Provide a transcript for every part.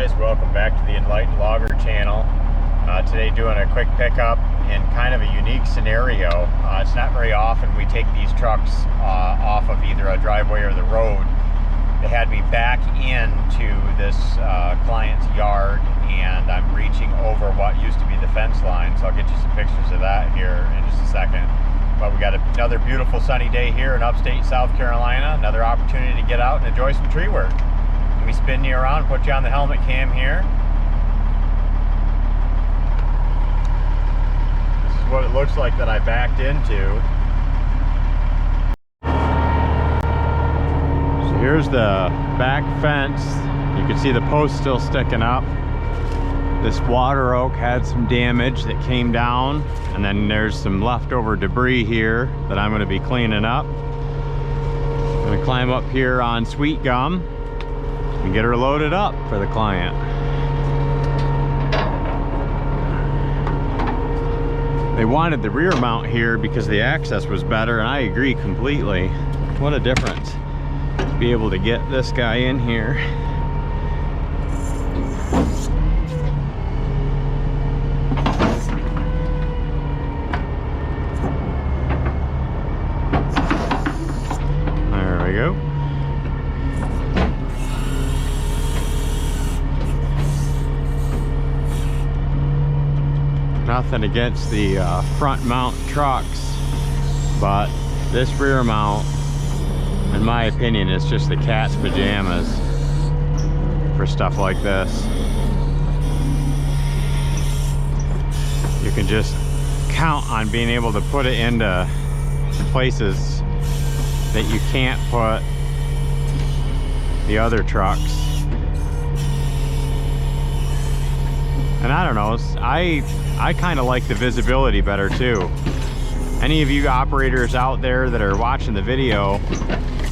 guys, welcome back to the Enlightened Logger channel. Today doing a quick pickup in kind of a unique scenario. It's not very often we take these trucks off of either a driveway or the road. They had me back into this client's yard, and I'm reaching over what used to be the fence line, so I'll get you some pictures of that here in just a second. But we got another beautiful sunny day here in upstate South Carolina. Another opportunity to get out and enjoy some tree work. Let me spin you around, put you on the helmet cam here. This is what it looks like that I backed into. So here's the back fence. You can see the post still sticking up. This water oak had some damage that came down, and then there's some leftover debris here that I'm going to be cleaning up. I'm going to climb up here on Sweet Gum and get her loaded up for the client. They wanted the rear mount here because the access was better, and I agree completely. What a difference to be able to get this guy in here. There we go. Nothing against the front mount trucks, but this rear mount, in my opinion, is just the cat's pajamas for stuff like this. You can just count on being able to put it into places that you can't put the other trucks. And I don't know, I kind of like the visibility better too. Any of you operators out there that are watching the video,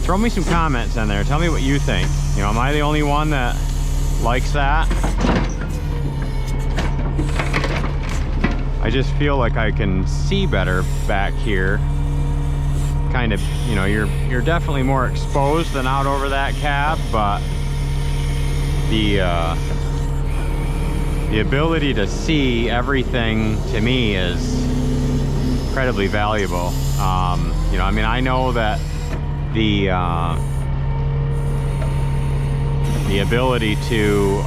throw me some comments in there. Tell me what you think. You know, am I the only one that likes that? I just feel like I can see better back here. Kind of, you know, you're definitely more exposed than out over that cab, but the ability to see everything to me is incredibly valuable. You know, I mean, I know that the ability to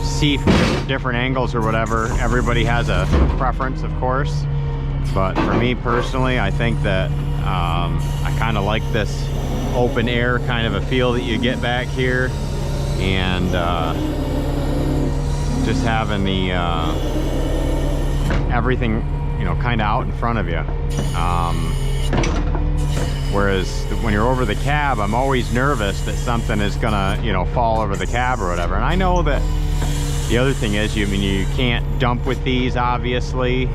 see from different angles or whatever, everybody has a preference, of course. But for me personally, I think that I kind of like this open air kind of a feel that you get back here, and just having the everything, you know, kind of out in front of you. Whereas when you're over the cab, I'm always nervous that something is gonna, you know, fall over the cab or whatever. And I know that the other thing is, you can't dump with these, obviously.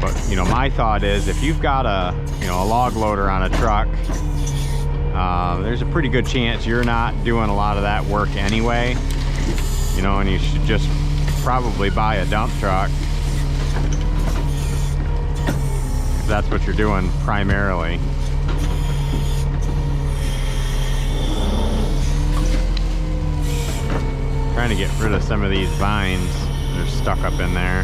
But you know, my thought is, if you've got a log loader on a truck, there's a pretty good chance you're not doing a lot of that work anyway. You know, and you should just probably buy a dump truck, if that's what you're doing primarily. Trying to get rid of some of these vines that are stuck up in there.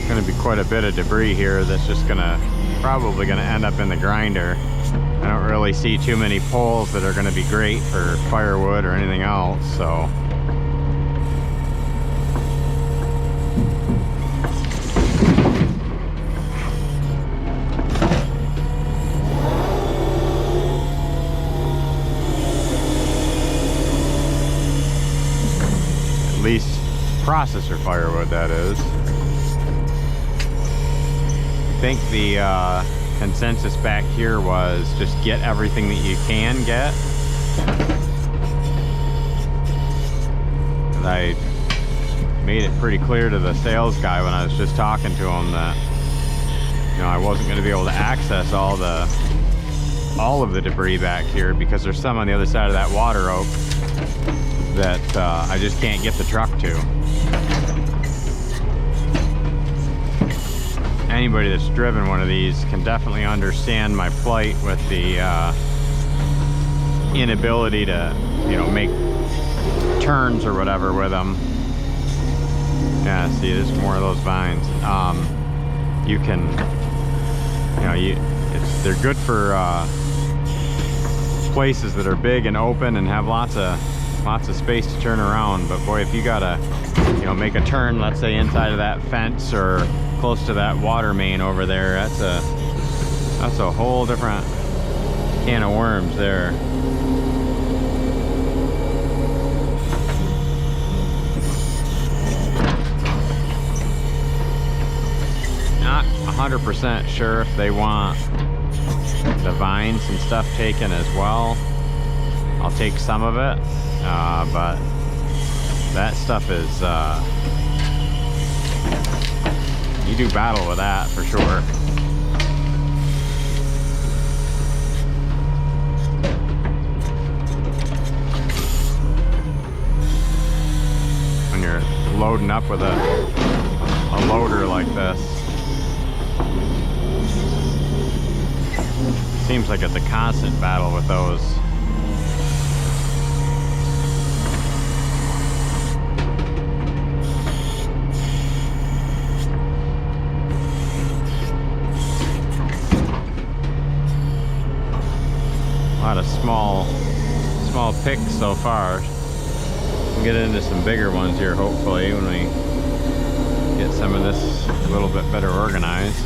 Going to be quite a bit of debris here that's just probably gonna end up in the grinder. I don't really see too many poles that are going to be great for firewood or anything else, so at least processor firewood, that is. I think the consensus back here was just get everything that you can get. And I made it pretty clear to the sales guy when I was just talking to him that, you know, I wasn't going to be able to access all of the debris back here, because there's some on the other side of that water oak that I just can't get the truck to. anybody that's driven one of these can definitely understand my plight with the inability to, you know, make turns or whatever with them. Yeah, see, there's more of those vines. You can, you know, they're good for places that are big and open and have lots of space to turn around. But boy, if you gotta, you know, make a turn, let's say inside of that fence or close to that water main over there, that's a whole different can of worms there. Not 100% sure if they want the vines and stuff taken as well. I'll take some of it, but that stuff is, you do battle with that for sure. When you're loading up with a loader like this, seems like it's a constant battle with those. A lot of small picks so far. We'll get into some bigger ones here hopefully when we get some of this a little bit better organized.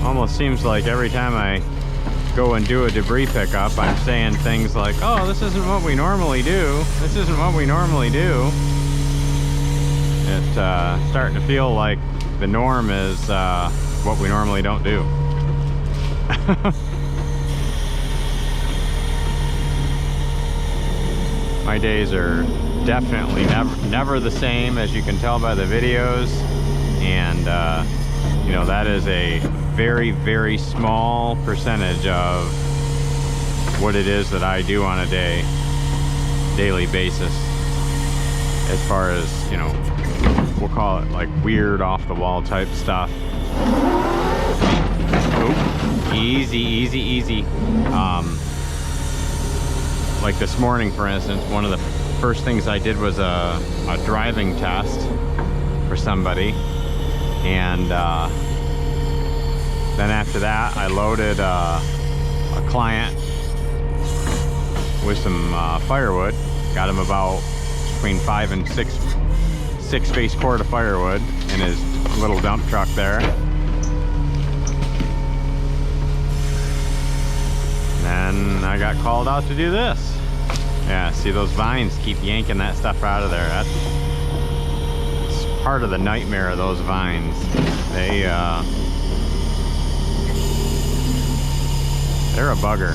Almost seems like every time I go and do a debris pickup, I'm saying things like, oh, this isn't what we normally do. This isn't what we normally do. It's starting to feel like the norm is what we normally don't do. My days are definitely never the same, as you can tell by the videos. And you know, that is a very, very small percentage of what it is that I do on a daily basis, as far as, you know, we'll call it like weird off the wall type stuff. Oh, easy, easy, easy. Like this morning, for instance, one of the first things I did was a driving test for somebody. And then after that, I loaded a client with some firewood. Got him about between 5 and 6 space cord of firewood in his little dump truck there. And then I got called out to do this. Yeah, see, those vines keep yanking that stuff out of there. That's part of the nightmare of those vines. They're a bugger.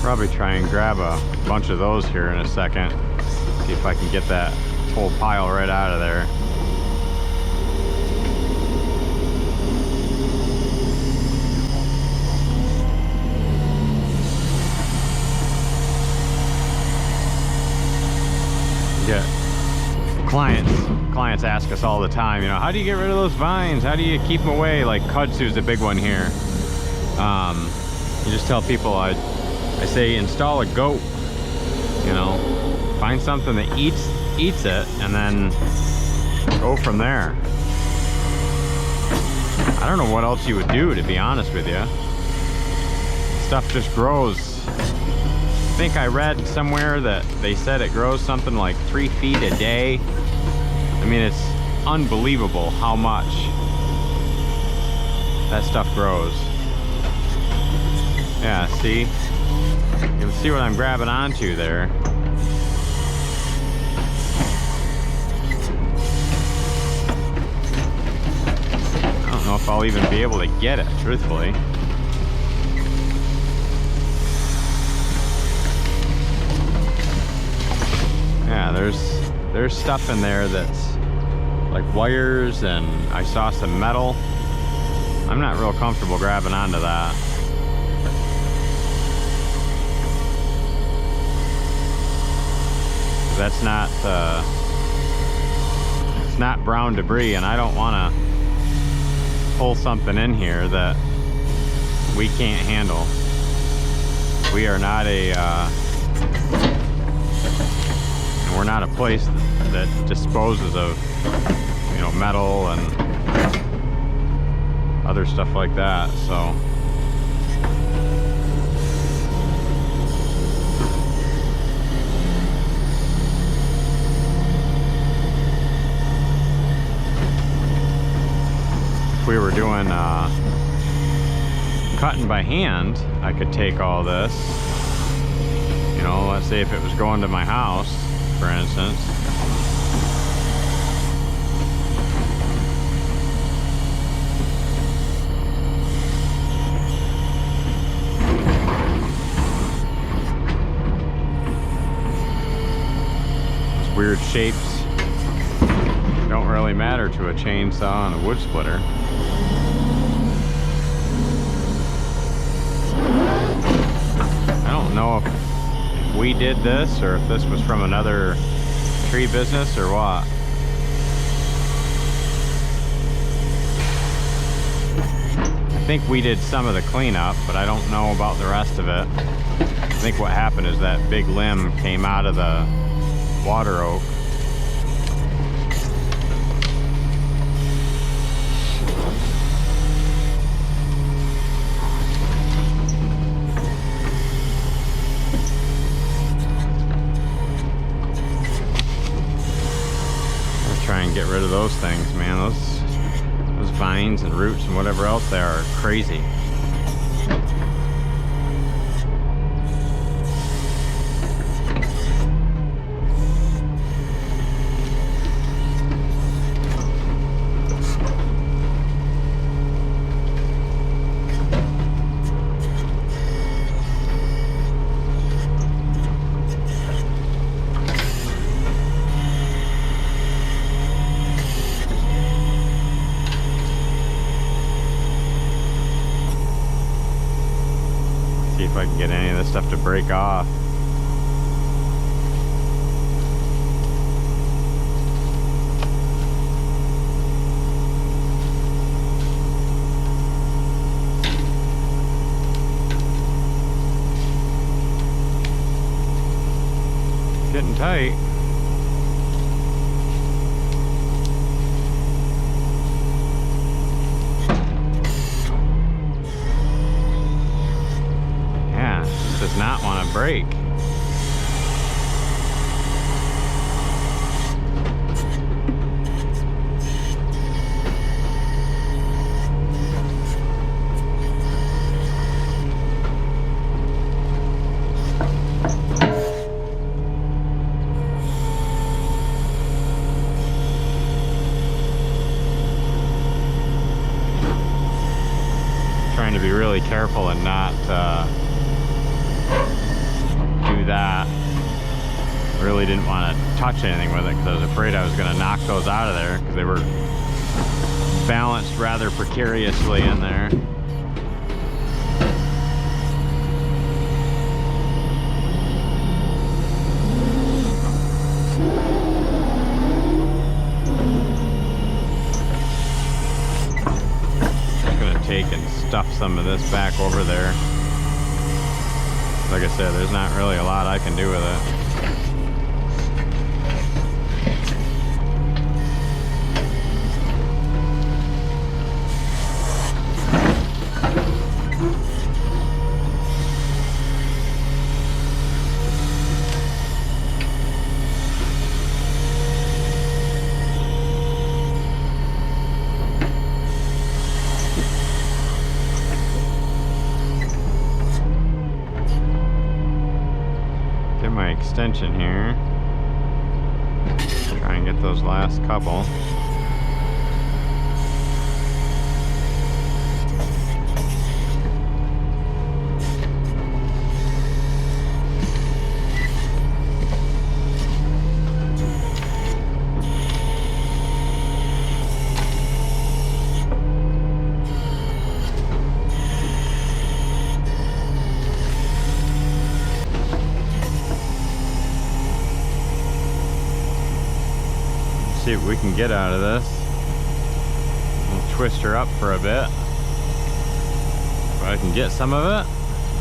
Probably try and grab a bunch of those here in a second. See if I can get that whole pile right out of there. Yeah. Clients ask us all the time, you know, how do you get rid of those vines? How do you keep them away? Like kudzu's a big one here. You just tell people, I say install a goat, you know, find something that eats it and then go from there. I don't know what else you would do, to be honest with you. stuff just grows. I think I read somewhere that they said it grows something like 3 feet a day. I mean, it's unbelievable how much that stuff grows. Yeah, see? You can see what I'm grabbing onto there. I don't know if I'll even be able to get it, truthfully. Yeah, there's stuff in there that's like wires, and I saw some metal. I'm not real comfortable grabbing onto that. That's not it's not brown debris, and I don't want to pull something in here that we can't handle. We are not we're not a place that disposes of, you know, metal and other stuff like that, so. If we were doing cutting by hand, I could take all this. You know, let's say if it was going to my house, for instance. Those weird shapes don't really matter to a chainsaw and a wood splitter. I don't know if we did this or if this was from another tree business or what. I think we did some of the cleanup, but I don't know about the rest of it. I think what happened is that big limb came out of the water oak. Get rid of those things, man. Those vines and roots and whatever else they are crazy. If I can get any of this stuff to break off. It's getting tight. Does not want to break. Trying to be really careful and not do that. Really didn't want to touch anything with it because I was afraid I was going to knock those out of there because they were balanced rather precariously in there. I'm going to take and stuff some of this back over there. Like I said, there's not really a lot I can do with it. extension here. Try and get those last couple. See what we can get out of this. We'll twist her up for a bit. If I can get some of it,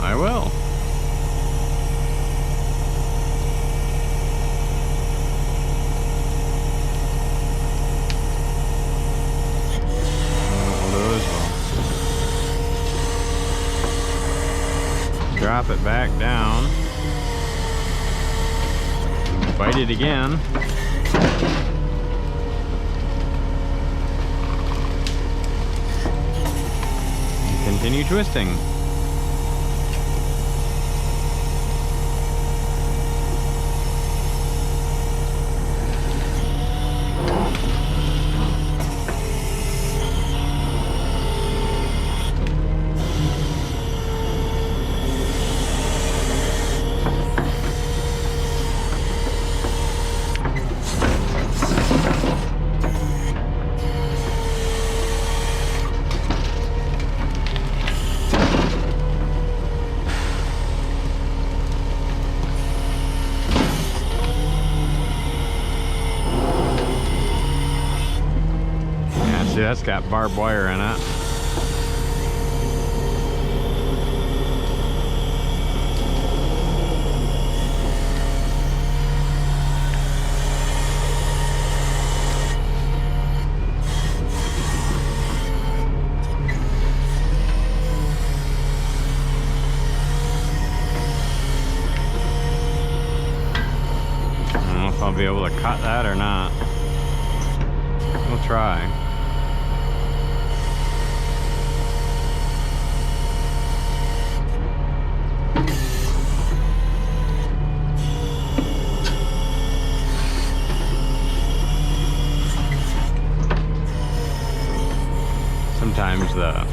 I will. Drop it back down. Bite it again. Continue twisting. See, that's got barbed wire in it. I don't know if I'll be able to cut that or not. We'll try. Sometimes the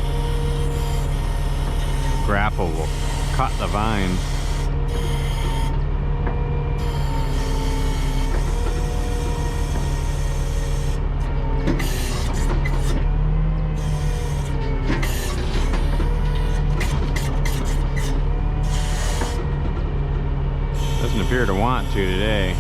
grapple will cut the vine. Doesn't appear to want to today.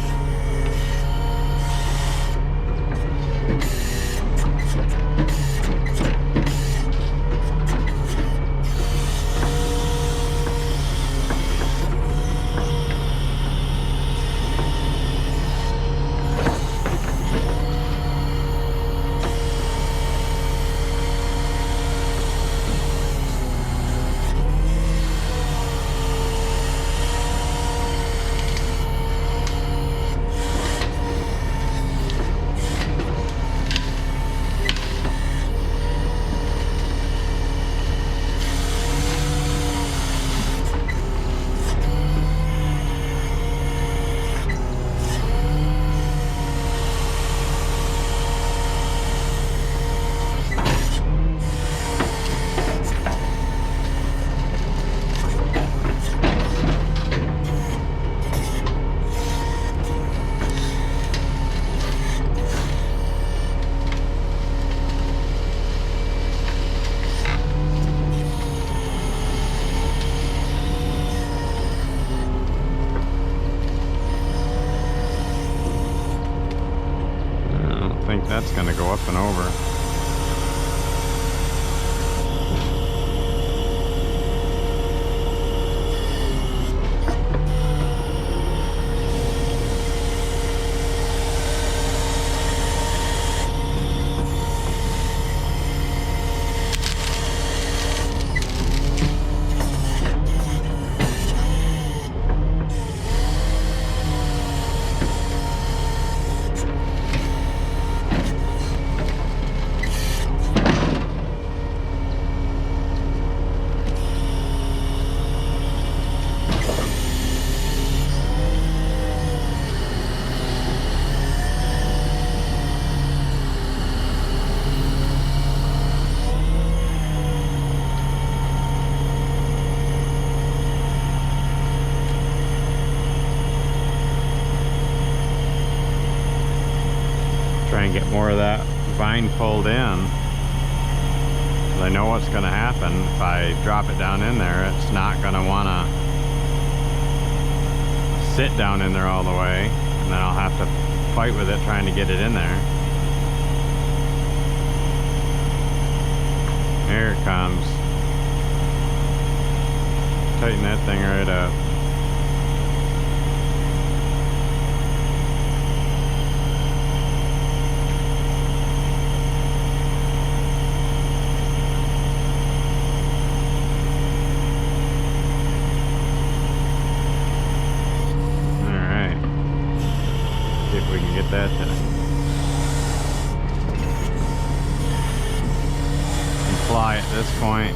more of that vine pulled in. I know what's going to happen if I drop it down in there. It's not going to want to sit down in there all the way, and then I'll have to fight with it trying to get it in there. Here it comes. Tighten that thing right up. We can get that to fly at this point.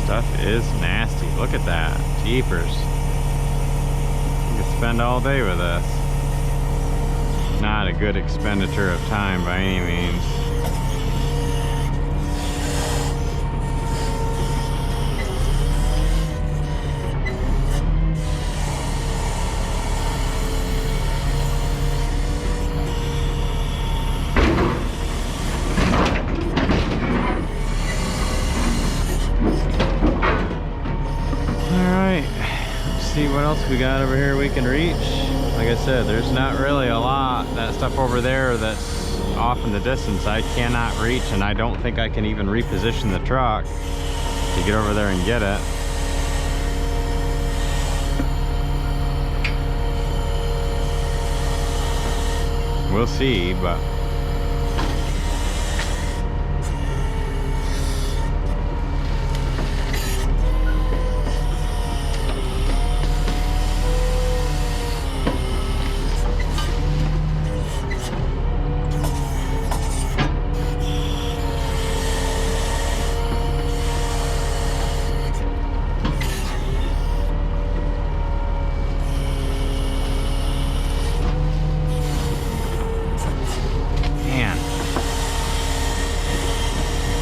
Stuff is nasty. Look at that. Jeepers. You could spend all day with this. Not a good expenditure of time by any means. See what else we got over here we can reach. Like I said, there's not really a lot. That stuff over there that's off in the distance I cannot reach, and I don't think I can even reposition the truck to get over there and get it. We'll see, but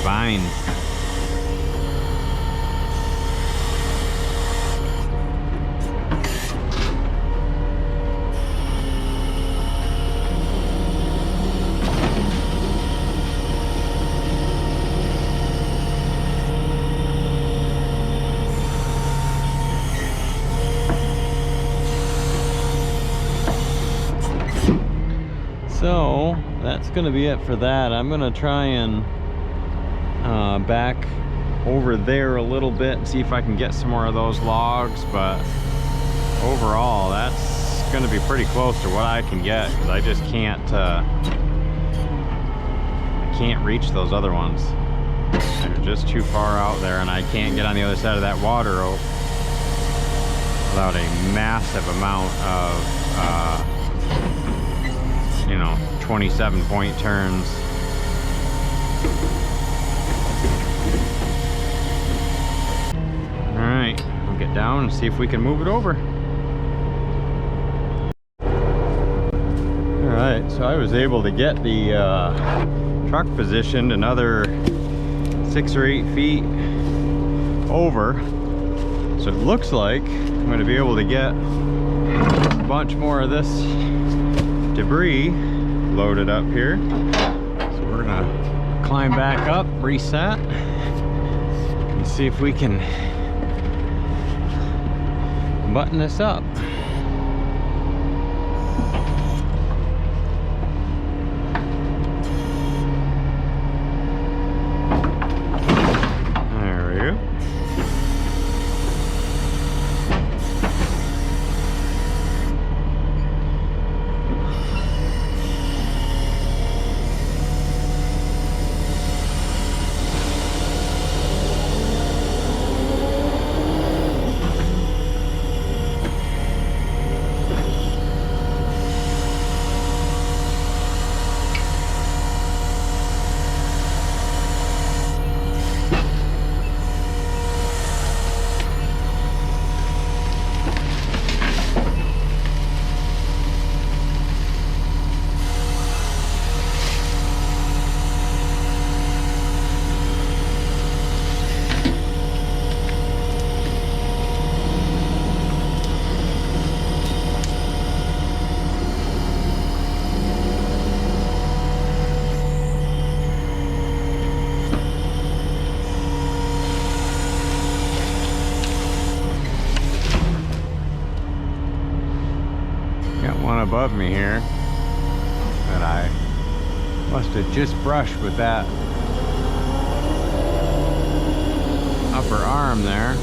vines. So that's gonna be it for that. I'm gonna try and back over there a little bit and see if I can get some more of those logs, but overall that's going to be pretty close to what I can get, because I just can't I can't reach those other ones. They're just too far out there, and I can't get on the other side of that water rope without a massive amount of you know, 27-point turns. Alright, we'll get down and see if we can move it over. Alright, so I was able to get the truck positioned another 6 or 8 feet over. So it looks like I'm going to be able to get a bunch more of this debris loaded up here. So we're going to climb back up, reset, and see if we can button this up. There we go. above me here that I must have just brushed with that upper arm there.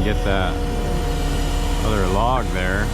Get that other log there.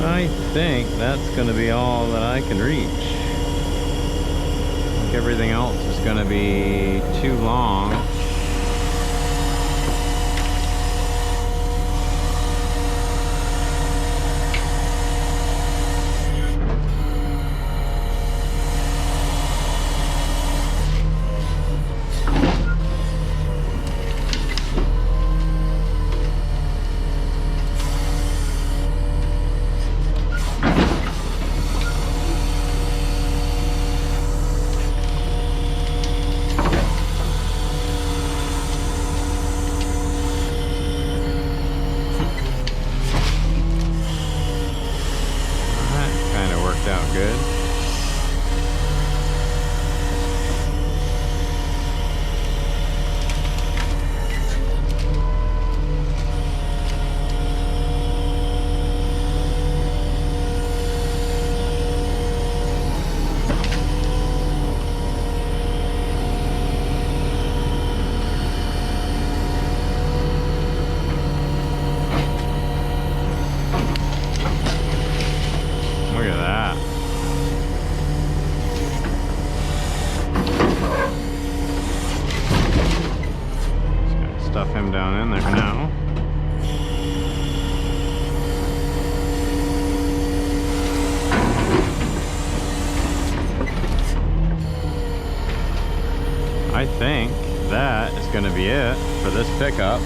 I think that's going to be all that I can reach. I think everything else is going to be too long. Out good. Look at that. Stuff him down in there now. I think that is going to be it for this pickup.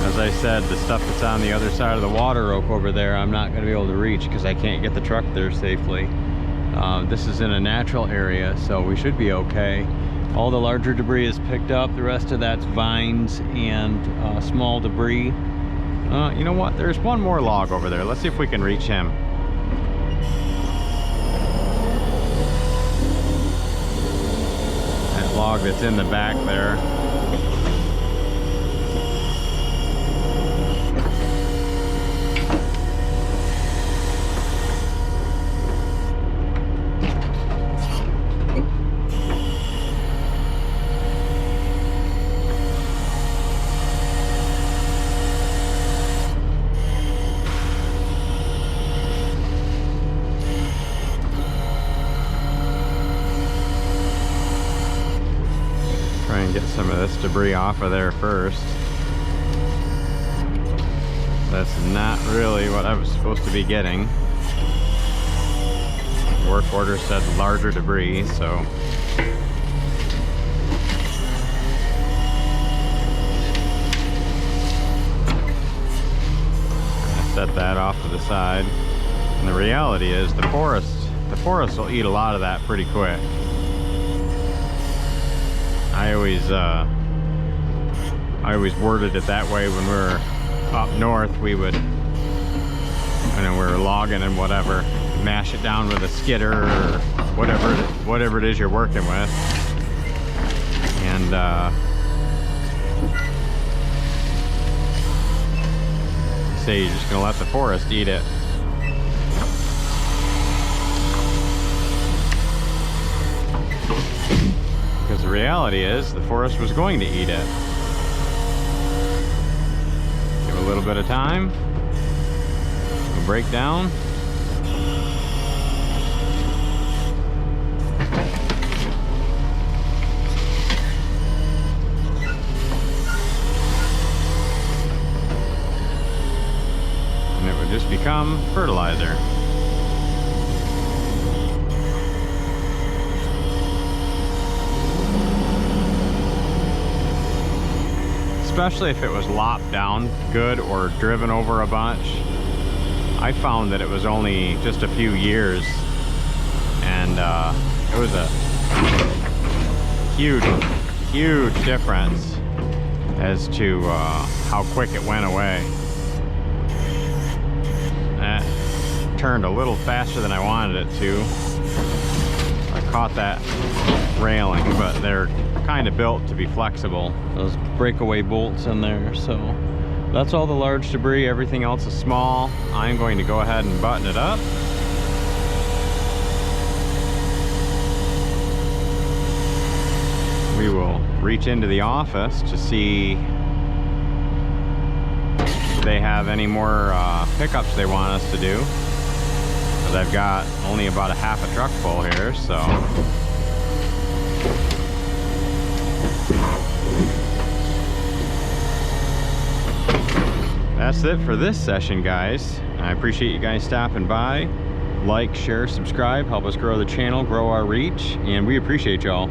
As I said, the stuff that's on the other side of the water oak over there, I'm not going to be able to reach because I can't get the truck there safely. This is in a natural area, so we should be okay. All the larger debris is picked up. The rest of that's vines and small debris. You know what? There's one more log over there. Let's see if we can reach him. That log that's in the back there. Get some of this debris off of there first. That's not really what I was supposed to be getting. Work order said larger debris, so I set that off to the side. And the reality is the forest will eat a lot of that pretty quick. I always worded it that way when we were up north. We would, we were logging and whatever, mash it down with a skidder or whatever it is you're working with, and say you're just gonna let the forest eat it. Because the reality is the forest was going to eat it. Give it a little bit of time. It'll break down. And it would just become fertilizer. Especially if it was lopped down good or driven over a bunch. I found that it was only just a few years, and it was a huge difference as to how quick it went away. That turned a little faster than I wanted it to. I caught that railing, but they're kind of built to be flexible. Those breakaway bolts in there. So that's all the large debris. Everything else is small. I'm going to go ahead and button it up. We will reach into the office to see if they have any more pickups they want us to do, because I've got only about a half a truck full here. So that's it for this session, guys. I appreciate you guys stopping by. Like, share, subscribe, help us grow the channel, grow our reach, and we appreciate y'all.